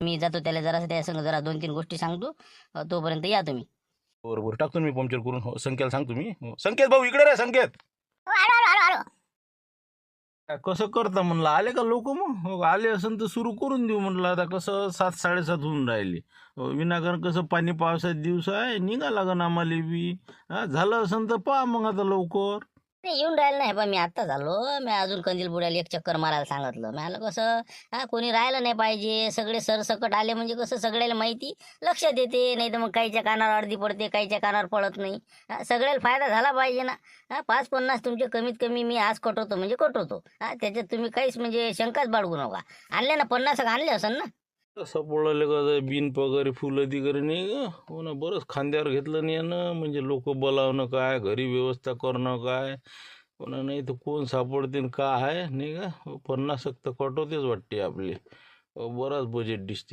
मी जातो त्याला जरासं त्या संग जरा 2-3 गोष्टी सांगतो. तोपर्यंत या तुम्ही. बरोबर टाकतो मी पंक्चर करून. हो, संकेतला सांगतो मी. हो, संकेत भाऊ इकडे रे संकेत. हो, आलो. कसं करता म्हणलं, आले का लोक? मग हो, आले असेल तर सुरू करून देऊ म्हणलं. आता कसं 7-7:30 होऊन राहिले. विनाकारण कसं पाणी पावसाचे दिवस आहे, निघा लागन आम्हाला बी. झालं असेल तर पहा मग आता लवकर. नाही येऊन राहिलं नाही पण मी आत्ता झालो. मी अजून कंदील बुड्याला एक चक्कर मारायला सांगितलं. मी आलं कसं कोणी राहिलं नाही पाहिजे. सगळे सरसकट आले म्हणजे कसं सगळ्याला माहिती लक्षात येते. नाही तर मग काहीच्या कानावर अर्धी पडते, काहीच्या कानावर पडत नाही. सगळ्याला फायदा झाला पाहिजे ना. 5-50 तुमचे कमीत कमी मी आज कटवतो म्हणजे कटवतो. त्याच्यात तुम्ही काहीच म्हणजे शंकाच बाळगू नका. आणले ना 50 आणले असेल ना. कसं पडलं का बिन पगारी फुलं तिकडे नाही ग. हो ना, बरंच खांद्यावर घेतलं नाही ना. म्हणजे लोक बोलावणं काय, घरी व्यवस्था करणं काय. हो ना, नाही तर कोण सापडते का आहे नाही का. 50 तर कटवतेच वाटते आपले. बराच बजेट दिसते.